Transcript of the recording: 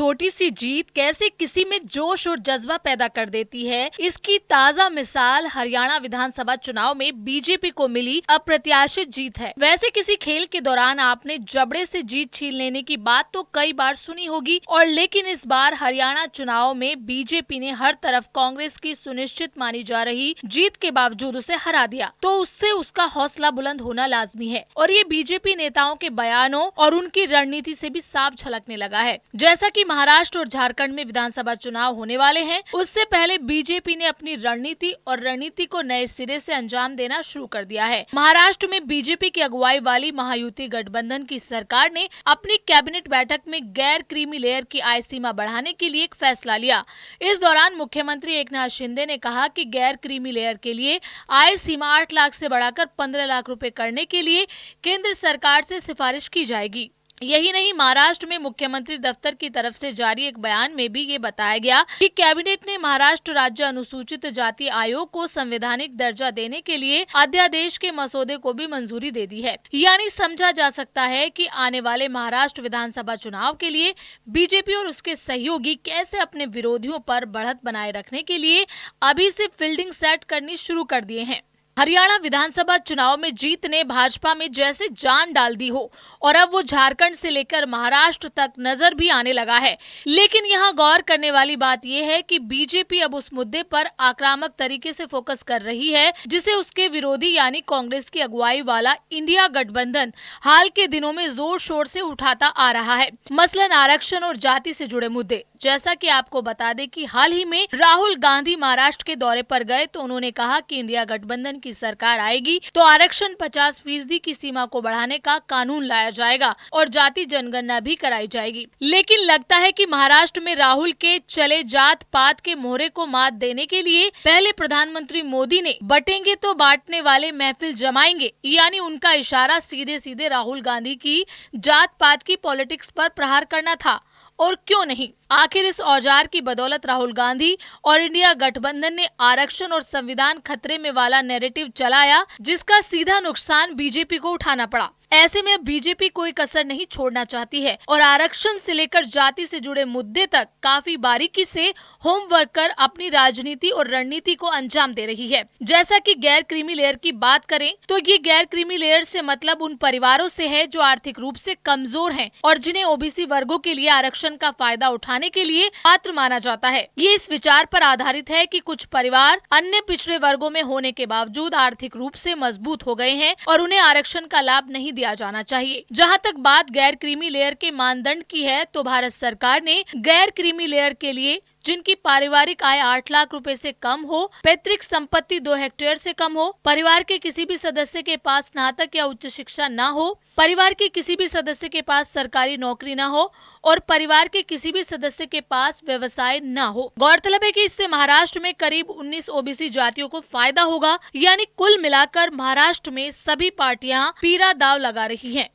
छोटी सी जीत कैसे किसी में जोश और जज्बा पैदा कर देती है, इसकी ताजा मिसाल हरियाणा विधानसभा चुनाव में बीजेपी को मिली अप्रत्याशित जीत है। वैसे किसी खेल के दौरान आपने जबड़े से जीत छीन लेने की बात तो कई बार सुनी होगी, और लेकिन इस बार हरियाणा चुनाव में बीजेपी ने हर तरफ कांग्रेस की सुनिश्चित मानी जा रही जीत के बावजूद उसे हरा दिया, तो उससे उसका हौसला बुलंद होना लाजमी है। और ये बीजेपी नेताओं के बयानों और उनकी रणनीति से भी साफ झलकने लगा है। जैसा कि महाराष्ट्र और झारखंड में विधानसभा चुनाव होने वाले हैं, उससे पहले बीजेपी ने अपनी रणनीति को नए सिरे से अंजाम देना शुरू कर दिया है। महाराष्ट्र में बीजेपी की अगुवाई वाली महायुति गठबंधन की सरकार ने अपनी कैबिनेट बैठक में गैर क्रीमी लेयर की आय सीमा बढ़ाने के लिए एक फैसला लिया। इस दौरान मुख्यमंत्री एकनाथ शिंदे ने कहा कि गैर क्रीमी लेयर के लिए आय सीमा 8 लाख से बढ़ाकर 15 लाख रुपए करने के लिए केंद्र सरकार से सिफारिश की जाएगी। यही नहीं, महाराष्ट्र में मुख्यमंत्री दफ्तर की तरफ से जारी एक बयान में भी ये बताया गया कि कैबिनेट ने महाराष्ट्र राज्य अनुसूचित जाति आयोग को संवैधानिक दर्जा देने के लिए अध्यादेश के मसौदे को भी मंजूरी दे दी है। यानी समझा जा सकता है कि आने वाले महाराष्ट्र विधानसभा चुनाव के लिए बीजेपी और उसके सहयोगी कैसे अपने विरोधियों पर बढ़त बनाए रखने के लिए अभी से फील्डिंग सेट करनी शुरू कर दिए हैं। हरियाणा विधानसभा चुनाव में जीत ने भाजपा में जैसे जान डाल दी हो, और अब वो झारखंड से लेकर महाराष्ट्र तक नजर भी आने लगा है। लेकिन यहाँ गौर करने वाली बात यह है कि बीजेपी अब उस मुद्दे पर आक्रामक तरीके से फोकस कर रही है जिसे उसके विरोधी यानी कांग्रेस की अगुवाई वाला इंडिया गठबंधन हाल के दिनों में जोर शोर से उठाता आ रहा है। मसलन आरक्षण और जाति से जुड़े मुद्दे। जैसा कि आपको बता दें कि हाल ही में राहुल गांधी महाराष्ट्र के दौरे पर गए तो उन्होंने कहा कि इंडिया गठबंधन की सरकार आएगी तो आरक्षण 50% की सीमा को बढ़ाने का कानून लाया जाएगा और जाति जनगणना भी कराई जाएगी। लेकिन लगता है कि महाराष्ट्र में राहुल के चले जात पात के मोहरे को मात देने के लिए पहले प्रधानमंत्री मोदी ने बटेंगे तो बांटने वाले महफिल जमाएंगे, यानी उनका इशारा सीधे सीधे राहुल गांधी की जात पात की पॉलिटिक्स पर प्रहार करना था। और क्यों नहीं, आखिर इस औजार की बदौलत राहुल गांधी और इंडिया गठबंधन ने आरक्षण और संविधान खतरे में वाला नैरेटिव चलाया, जिसका सीधा नुकसान बीजेपी को उठाना पड़ा। ऐसे में बीजेपी कोई कसर नहीं छोड़ना चाहती है और आरक्षण से लेकर जाति से जुड़े मुद्दे तक काफी बारीकी से होमवर्क कर अपनी राजनीति और रणनीति को अंजाम दे रही है। जैसा कि गैर क्रीमी लेयर की बात करें तो ये गैर क्रीमी लेयर से मतलब उन परिवारों से है जो आर्थिक रूप से कमजोर हैं और जिन्हें ओबीसी वर्गों के लिए आरक्षण का फायदा उठाने के लिए पात्र माना जाता है। ये इस विचार पर आधारित है कि कुछ परिवार अन्य पिछड़े वर्गों में होने के बावजूद आर्थिक रूप से मजबूत हो गए हैं और उन्हें आरक्षण का लाभ नहीं दिया जाना चाहिए। जहां तक बात गैर क्रीमी लेयर के मानदंड की है तो भारत सरकार ने गैर क्रीमी लेयर के लिए जिनकी पारिवारिक आय 8 लाख रुपए से कम हो, पैतृक संपत्ति 2 हेक्टेयर से कम हो, परिवार के किसी भी सदस्य के पास स्नातक या उच्च शिक्षा न हो, परिवार के किसी भी सदस्य के पास सरकारी नौकरी न हो और परिवार के किसी भी सदस्य के पास व्यवसाय न हो। गौरतलब है कि इससे महाराष्ट्र में करीब 19 ओबीसी जातियों को फायदा होगा, यानी कुल मिलाकर महाराष्ट्र में सभी पार्टियां पीरा दांव लगा रही हैं।